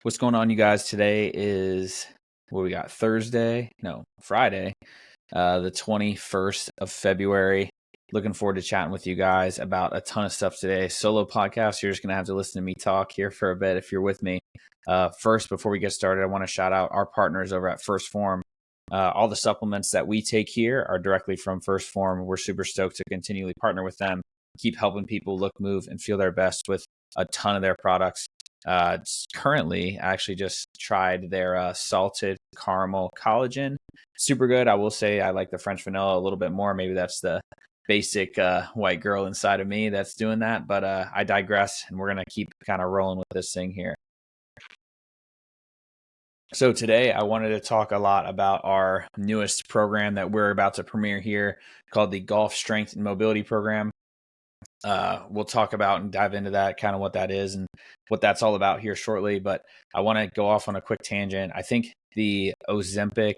What's going on, you guys? Today is what we got Friday, the 21st of February. Looking forward to chatting with you guys about a ton of stuff today. Solo podcast. You're just going to have to listen to me talk here for a bit if you're with me. First, before we get started, I want to shout out our partners over at First Form. All the supplements that we take here are directly from First Form. We're super stoked to continually partner with them, keep helping people look, move, and feel their best with a ton of their products. Currently, I actually just tried their salted caramel collagen. Super good. I will say I like the French vanilla a little bit more. Maybe that's the basic white girl inside of me that's doing that. But I digress, and we're going to keep kind of rolling with this thing here. So today I wanted to talk a lot about our newest program that we're about to premiere here called the Golf Strength and Mobility Program. We'll talk about and dive into that, kind of what that is and what that's all about here shortly. But I want to go off on a quick tangent. I think the Ozempic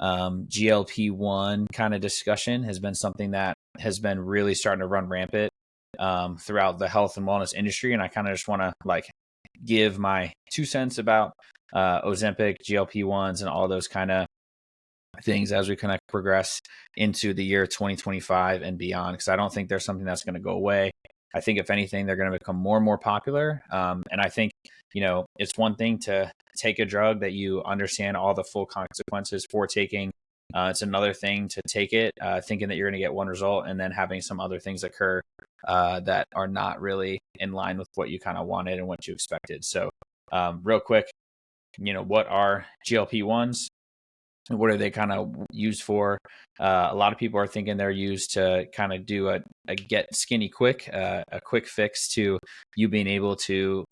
GLP-1 kind of discussion has been something that has been really starting to run rampant throughout the health and wellness industry. And I kind of just want to give my 2 cents about Ozempic, GLP-1s, and all those kind of things as we kind of progress into the year 2025 and beyond, because I don't think there's something that's going to go away. I think if anything, they're going to become more and more popular. And I think, it's one thing to take a drug that you understand all the full consequences for taking. It's another thing to take it thinking that you're going to get one result and then having some other things occur that are not really in line with what you kind of wanted and what you expected. So real quick, what are GLP-1s? What are they kind of used for? A lot of people are thinking they're used to kind of do a get skinny quick, a quick fix to you being able to,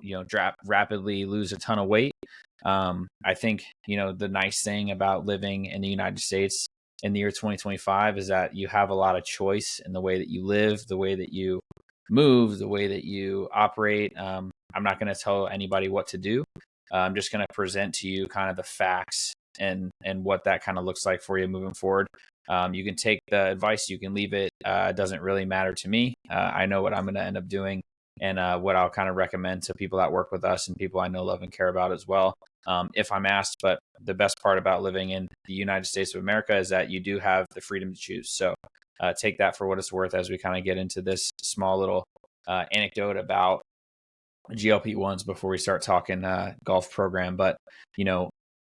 rapidly lose a ton of weight. I think, the nice thing about living in the United States in the year 2025 is that you have a lot of choice in the way that you live, the way that you move, the way that you operate. I'm not going to tell anybody what to do. I'm just going to present to you kind of the facts and what that kind of looks like for you moving forward. You can take the advice, you can leave it. It doesn't really matter to me. I know what I'm going to end up doing and what I'll kind of recommend to people that work with us and people I know, love, and care about as well, if I'm asked. But the best part about living in the United States of America is that you do have the freedom to choose. So take that for what it's worth as we kind of get into this small little anecdote about GLP-1s before we start talking golf program. But,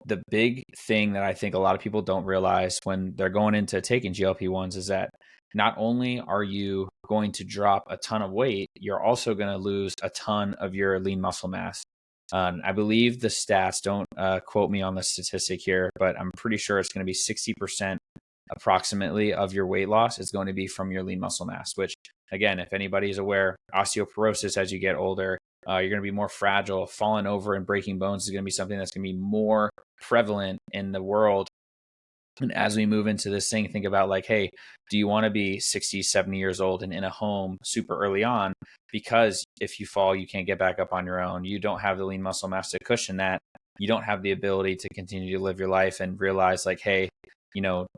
the big thing that I think a lot of people don't realize when they're going into taking GLP-1s is that not only are you going to drop a ton of weight, you're also going to lose a ton of your lean muscle mass. I believe the stats, don't quote me on the statistic here, but I'm pretty sure it's going to be 60% approximately of your weight loss is going to be from your lean muscle mass, which, again, if anybody is aware, osteoporosis as you get older, you're going to be more fragile. Falling over and breaking bones is going to be something that's going to be more prevalent in the world. And as we move into this thing, think about hey, do you want to be 60, 70 years old and in a home super early on? Because if you fall, you can't get back up on your own. You don't have the lean muscle mass to cushion that. You don't have the ability to continue to live your life and realize hey,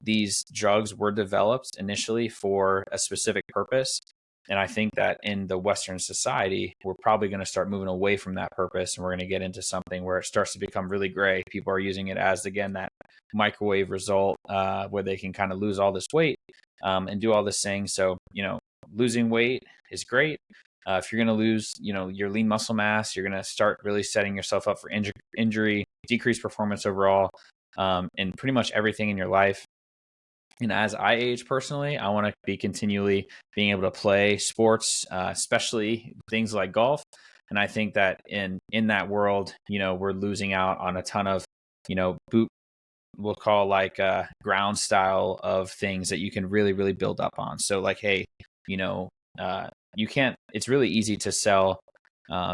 these drugs were developed initially for a specific purpose. And I think that in the Western society, we're probably going to start moving away from that purpose. And we're going to get into something where it starts to become really gray. People are using it as, again, that microwave result where they can kind of lose all this weight and do all this thing. So, losing weight is great. If you're going to lose, your lean muscle mass, you're going to start really setting yourself up for injury, decreased performance overall, and pretty much everything in your life. And as I age personally, I want to be continually being able to play sports, especially things like golf. And I think that in that world, we're losing out on a ton of, we'll call ground style of things that you can really, really build up on. So hey, you can't, it's really easy to sell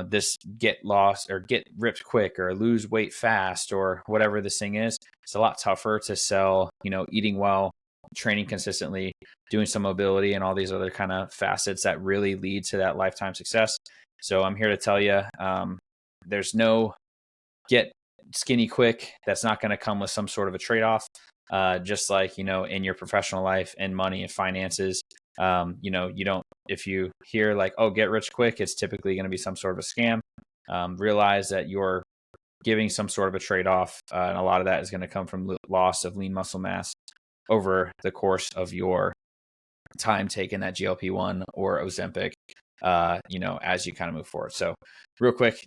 this get lost or get ripped quick or lose weight fast or whatever this thing is. It's a lot tougher to sell, eating well, training consistently, doing some mobility, and all these other kind of facets that really lead to that lifetime success. So I'm here to tell you, there's no get skinny quick. That's not going to come with some sort of a trade-off. Just like, in your professional life and money and finances, you don't, if you hear oh, get rich quick, it's typically going to be some sort of a scam. Realize that your giving some sort of a trade-off. And a lot of that is going to come from loss of lean muscle mass over the course of your time taking that GLP-1 or Ozempic, as you kind of move forward. So real quick,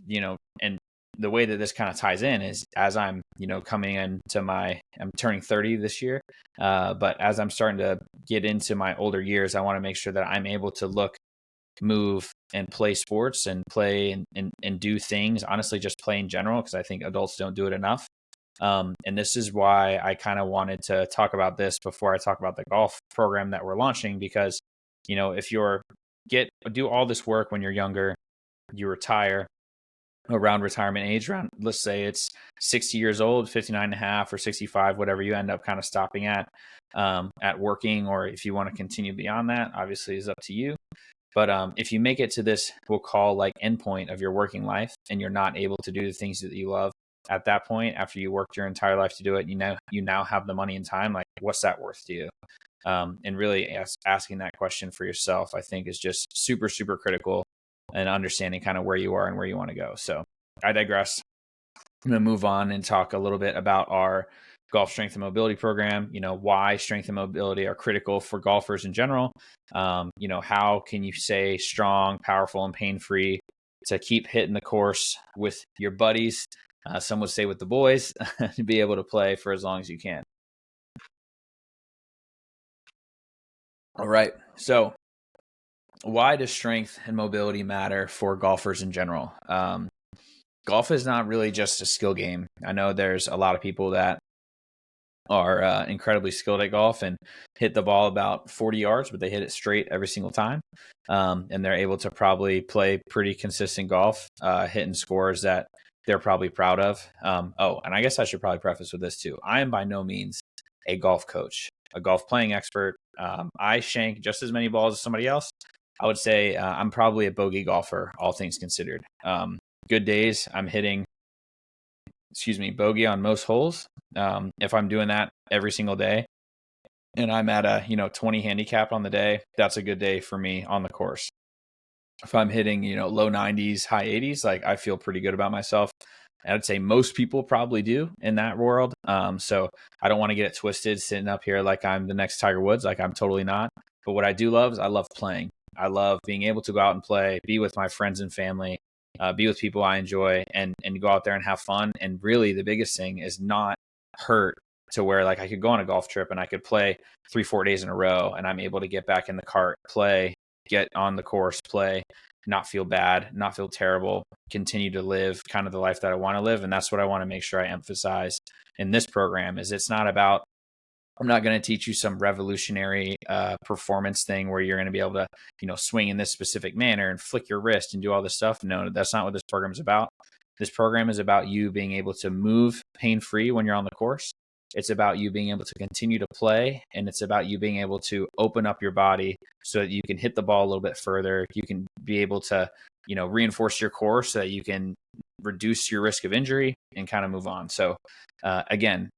and the way that this kind of ties in is as I'm, coming into I'm turning 30 this year. But as I'm starting to get into my older years, I want to make sure that I'm able to move and play sports and play and do things, honestly, just play in general, because I think adults don't do it enough. And this is why I kind of wanted to talk about this before I talk about the golf program that we're launching, because, if do all this work when you're younger, you retire around retirement age, around, let's say it's 60 years old, 59 and a half or 65, whatever you end up kind of stopping at working, or if you want to continue beyond that, obviously is up to you. But if you make it to this, we'll call endpoint of your working life, and you're not able to do the things that you love at that point, after you worked your entire life to do it, you now have the money and time, what's that worth to you? And really asking that question for yourself, I think, is just super, super critical, and understanding kind of where you are and where you want to go. So I digress. I'm going to move on and talk a little bit about our golf strength and mobility program, why strength and mobility are critical for golfers in general. How can you stay strong, powerful, and pain-free to keep hitting the course with your buddies? Some would say with the boys, to be able to play for as long as you can. All right. So why does strength and mobility matter for golfers in general? Golf is not really just a skill game. I know there's a lot of people that are incredibly skilled at golf and hit the ball about 40 yards, but they hit it straight every single time. And they're able to probably play pretty consistent golf, hitting scores that they're probably proud of. And I guess I should probably preface with this too. I am by no means a golf coach, a golf playing expert. I shank just as many balls as somebody else. I would say I'm probably a bogey golfer, all things considered. Good days, I'm hitting, bogey on most holes. If I'm doing that every single day and I'm at a 20 handicap on the day, that's a good day for me on the course. If I'm hitting low 90s, high 80s, I feel pretty good about myself. I'd say most people probably do in that world. So I don't want to get it twisted sitting up here like I'm the next Tiger Woods. I'm totally not. But what I do love is I love playing. I love being able to go out and play, be with my friends and family, be with people I enjoy, and go out there and have fun. And really the biggest thing is not hurt to where I could go on a golf trip and I could play 3-4 days in a row and I'm able to get back in the cart, play, get on the course, play, not feel bad, not feel terrible, continue to live kind of the life that I want to live. And that's what I want to make sure I emphasize in this program. Is it's not about, I'm not going to teach you some revolutionary performance thing where you're going to be able to, swing in this specific manner and flick your wrist and do all this stuff. No, that's not what this program is about. This program is about you being able to move pain-free when you're on the course. It's about you being able to continue to play, and it's about you being able to open up your body so that you can hit the ball a little bit further. You can be able to, reinforce your core so that you can reduce your risk of injury and kind of move on. So again,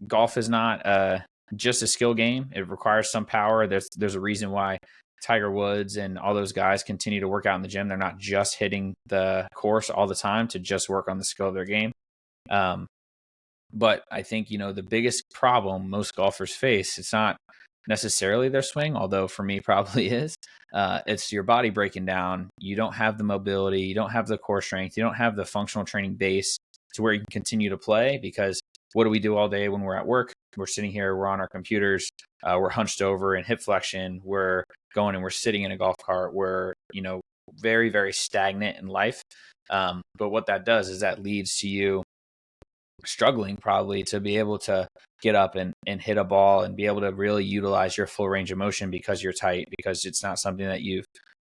golf is not just a skill game. It requires some power. There's a reason why Tiger Woods and all those guys continue to work out in the gym. They're not just hitting the course all the time to just work on the skill of their game. But I think, the biggest problem most golfers face, it's not necessarily their swing, although for me probably is. It's your body breaking down. You don't have the mobility. You don't have the core strength. You don't have the functional training base to where you can continue to play, because what do we do all day when we're at work? We're sitting here, we're on our computers, we're hunched over in hip flexion, we're going and we're sitting in a golf cart. We're, very, very stagnant in life. But what that does is that leads to you struggling probably to be able to get up and hit a ball and be able to really utilize your full range of motion, because you're tight, because it's not something that you've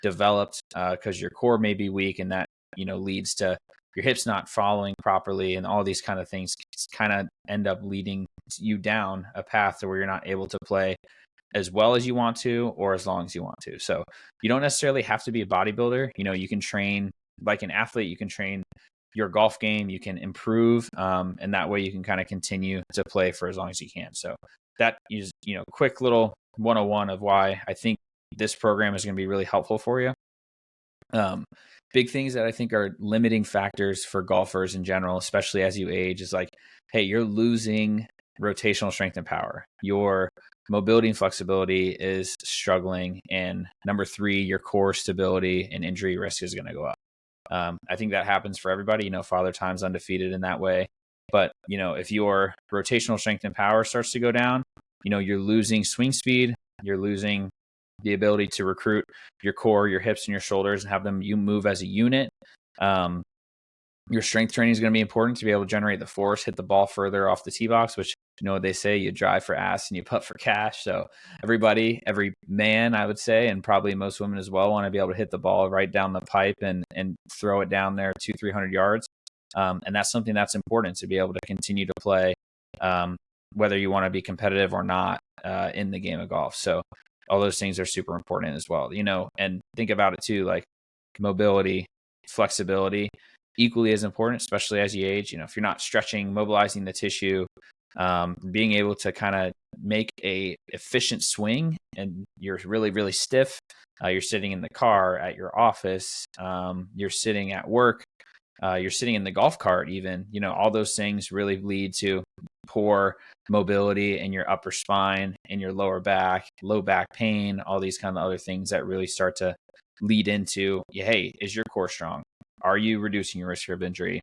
developed, because your core may be weak, and that, leads to your hips not following properly, and all these kind of things kind of end up leading you down a path to where you're not able to play as well as you want to, or as long as you want to. So you don't necessarily have to be a bodybuilder. You can train like an athlete, you can train your golf game, you can improve, and that way you can kind of continue to play for as long as you can. So that is, quick little 101 of why I think this program is going to be really helpful for you. big things that I think are limiting factors for golfers in general, especially as you age, is like, hey, you're losing rotational strength and power. Your mobility and flexibility is struggling. And number three, your core stability and injury risk is going to go up. I think that happens for everybody. Father Time's undefeated in that way. But, if your rotational strength and power starts to go down, you're losing swing speed, you're losing the ability to recruit your core, your hips, and your shoulders and have them move as a unit. Your strength training is going to be important to be able to generate the force, hit the ball further off the tee box, which what they say, you drive for ass and you putt for cash. So every man, I would say, and probably most women as well, want to be able to hit the ball right down the pipe and throw it down there 200-300 yards. And that's something that's important to be able to continue to play, whether you want to be competitive or not in the game of golf. So all those things are super important as well, and think about it too, like mobility, flexibility, equally as important, especially as you age. If you're not stretching, mobilizing the tissue, being able to kind of make a efficient swing, and you're really, really stiff, you're sitting in the car, at your office, you're sitting at work, you're sitting in the golf cart even, all those things really lead to poor mobility in your upper spine, in your lower back, low back pain, all these kind of other things that really start to lead into, hey, is your core strong? Are you reducing your risk of injury?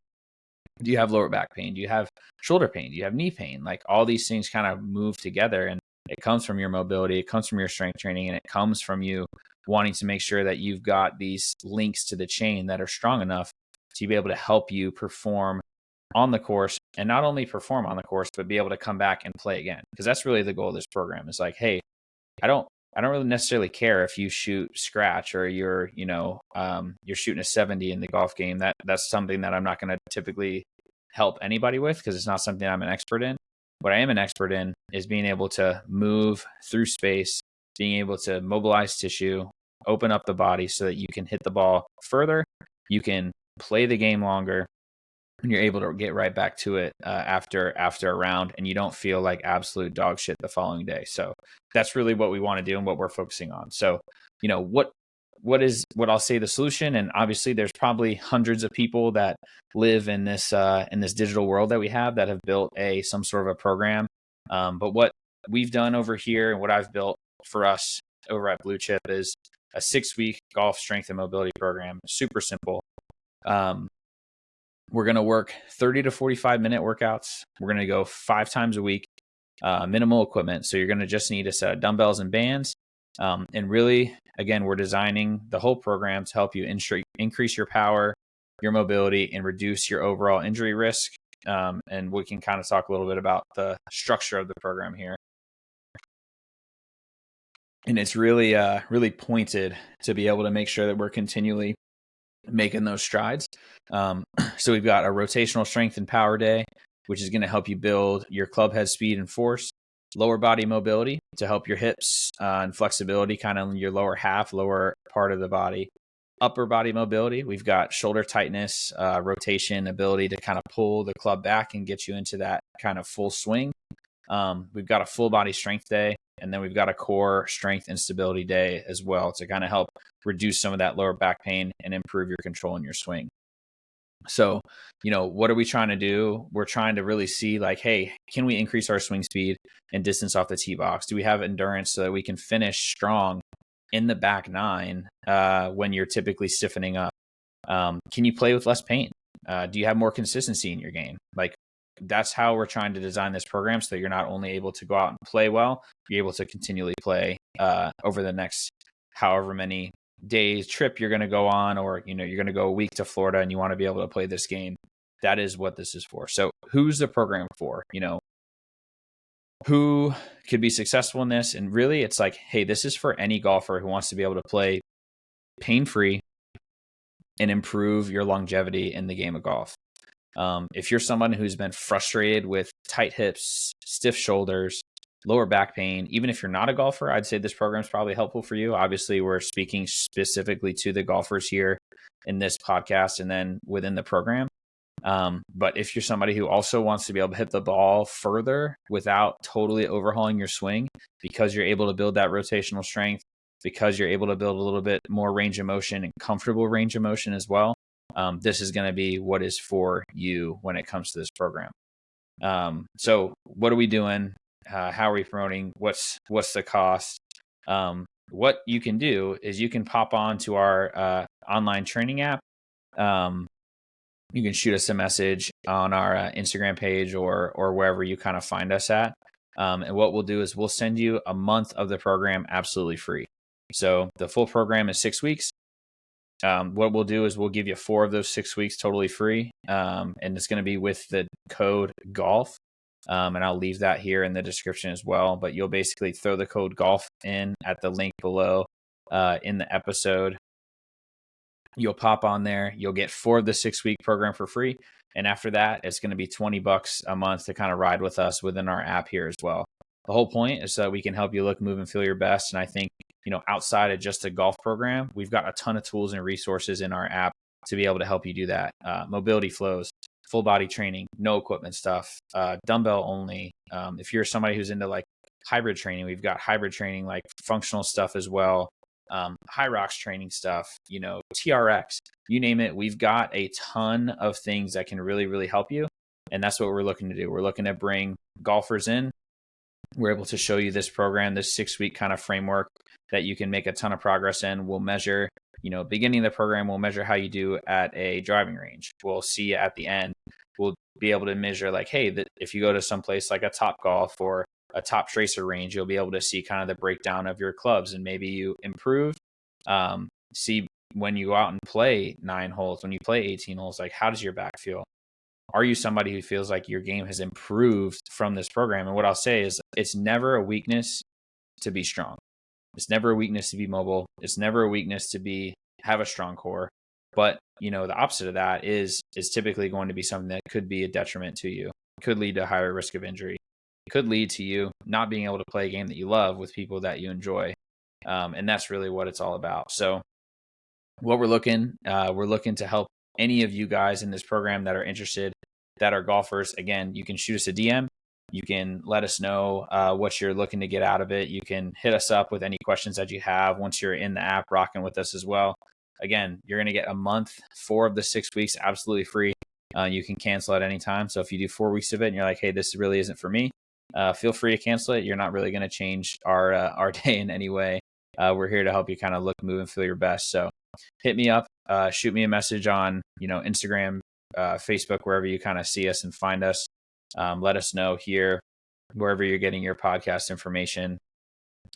Do you have lower back pain? Do you have shoulder pain? Do you have knee pain? Like all these things kind of move together, and it comes from your mobility, it comes from your strength training, and it comes from you wanting to make sure that you've got these links to the chain that are strong enough to be able to help you perform on the course, and not only perform on the course, but be able to come back and play again. Because that's really the goal of this program. Is like, hey, I don't really necessarily care if you shoot scratch or you're shooting a 70 in the golf game. That's something that I'm not going to typically help anybody with, because it's not something I'm an expert in. What I am an expert in is being able to move through space, being able to mobilize tissue, open up the body so that you can hit the ball further, you can play the game longer, and you're able to get right back to it after a round, and you don't feel like absolute dog shit the following day. So that's really what we want to do and what we're focusing on. So, what I'll say the solution, and obviously there's probably hundreds of people that live in this digital world that we have that have built some sort of a program. But what we've done over here and what I've built for us over at Blue Chip is a 6-week golf strength and mobility program. Super simple. We're going to work 30 to 45 minute workouts. We're going to go 5 times a week, minimal equipment. So you're going to just need a set of dumbbells and bands. And really, again, we're designing the whole program to help you increase your power, your mobility, and reduce your overall injury risk. And we can kind of talk a little bit about the structure of the program here. And it's really, really pointed to be able to make sure that we're continually making those strides. So we've got a rotational strength and power day, which is going to help you build your club head speed and force, lower body mobility to help your hips and flexibility, kind of in your lower part of the body, upper body mobility. We've got shoulder tightness, rotation, ability to kind of pull the club back and get you into that kind of full swing. We've got a full body strength day, and then we've got a core strength and stability day as well to kind of help reduce some of that lower back pain and improve your control in your swing. So, what are we trying to do? We're trying to really see like, hey, can we increase our swing speed and distance off the tee box? Do we have endurance so that we can finish strong in the back nine when you're typically stiffening up? Can you play with less pain? Do you have more consistency in your game? Like, that's how we're trying to design this program, so that you're not only able to go out and play well, you're able to continually play over the next however many days trip you're going to go on, or you're going to go a week to Florida and you want to be able to play this game. That is what this is for. So who's the program for? Who could be successful in this? And really, it's like, hey, this is for any golfer who wants to be able to play pain-free and improve your longevity in the game of golf. If you're someone who's been frustrated with tight hips, stiff shoulders, lower back pain, even if you're not a golfer, I'd say this program is probably helpful for you. Obviously, we're speaking specifically to the golfers here in this podcast and then within the program. But if you're somebody who also wants to be able to hit the ball further without totally overhauling your swing, because you're able to build that rotational strength, because you're able to build a little bit more range of motion and comfortable range of motion as well. This is going to be what is for you when it comes to this program. So what are we doing? How are we promoting? What's the cost? What you can do is you can pop on to our online training app. You can shoot us a message on our Instagram page or wherever you kind of find us at. And what we'll do is we'll send you a month of the program absolutely free. So the full program is 6 weeks. What we'll do is we'll give you 4 of those 6 weeks totally free. And it's going to be with the code GOLF. And I'll leave that here in the description as well. But you'll basically throw the code GOLF in at the link below in the episode. You'll pop on there. You'll get 4 of the 6-week program for free. And after that, it's going to be $20 a month to kind of ride with us within our app here as well. The whole point is so that we can help you look, move, and feel your best. And I think, outside of just a golf program, we've got a ton of tools and resources in our app to be able to help you do that. Mobility flows, full body training, no equipment stuff, dumbbell only. If you're somebody who's into like hybrid training, we've got hybrid training, like functional stuff as well. High rocks training stuff, TRX, you name it. We've got a ton of things that can really, really help you. And that's what we're looking to do. We're looking to bring golfers in. We're able to show you this program, this 6-week kind of framework that you can make a ton of progress in. We'll measure, beginning of the program, we'll measure how you do at a driving range. We'll see you at the end. We'll be able to measure like, hey, if you go to some place like a Top Golf or a Top Tracer range, you'll be able to see kind of the breakdown of your clubs and maybe you improve. See when you go out and play 9 holes, when you play 18 holes, like how does your back feel? Are you somebody who feels like your game has improved from this program? And what I'll say is it's never a weakness to be strong. It's never a weakness to be mobile. It's never a weakness to have a strong core. But, the opposite of that is typically going to be something that could be a detriment to you. It could lead to a higher risk of injury. It could lead to you not being able to play a game that you love with people that you enjoy. And that's really what it's all about. So what we're looking to help any of you guys in this program that are interested, that are golfers. Again, you can shoot us a DM. You can let us know what you're looking to get out of it. You can hit us up with any questions that you have once you're in the app rocking with us as well. Again, you're going to get a month, 4 of the 6 weeks absolutely free. You can cancel at any time. So if you do 4 weeks of it and you're like, hey, this really isn't for me, feel free to cancel it. You're not really going to change our day in any way. We're here to help you kind of look, move, and feel your best. So hit me up, shoot me a message on, Instagram, Facebook, wherever you kind of see us and find us. Let us know here, wherever you're getting your podcast information.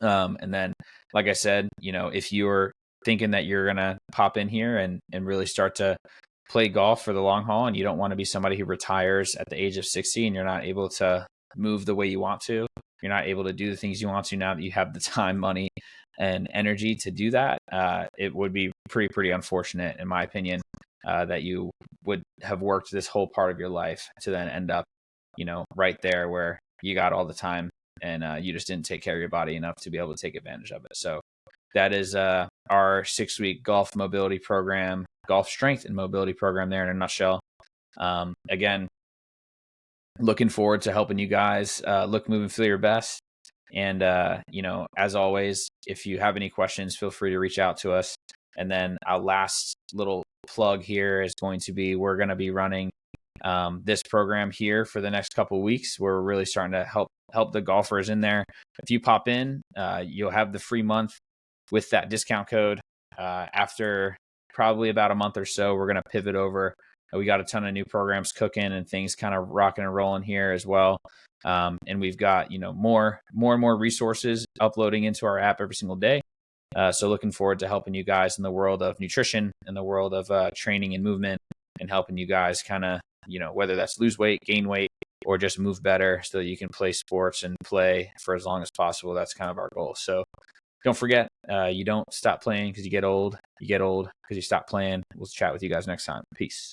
And then, like I said, if you're thinking that you're going to pop in here and really start to play golf for the long haul, and you don't want to be somebody who retires at the age of 60 and you're not able to move the way you want to, you're not able to do the things you want to now that you have the time, money, and energy to do that, it would be pretty unfortunate, in my opinion, that you would have worked this whole part of your life to then end up, right there where you got all the time and you just didn't take care of your body enough to be able to take advantage of it. So that is our 6-week golf mobility program, golf strength and mobility program there in a nutshell. Again, looking forward to helping you guys look, move, and feel your best. And, as always, if you have any questions, feel free to reach out to us. And then our last little plug here is going to be, we're going to be running this program here for the next couple of weeks. We're really starting to help the golfers in there. If you pop in, you'll have the free month with that discount code. After probably about a month or so, we're going to pivot over. We got a ton of new programs cooking and things kind of rocking and rolling here as well. And we've got, more and more resources uploading into our app every single day. So looking forward to helping you guys in the world of nutrition, in the world of training and movement, and helping you guys kind of, whether that's lose weight, gain weight, or just move better so that you can play sports and play for as long as possible. That's kind of our goal. So don't forget, you don't stop playing because you get old. You get old because you stop playing. We'll chat with you guys next time. Peace.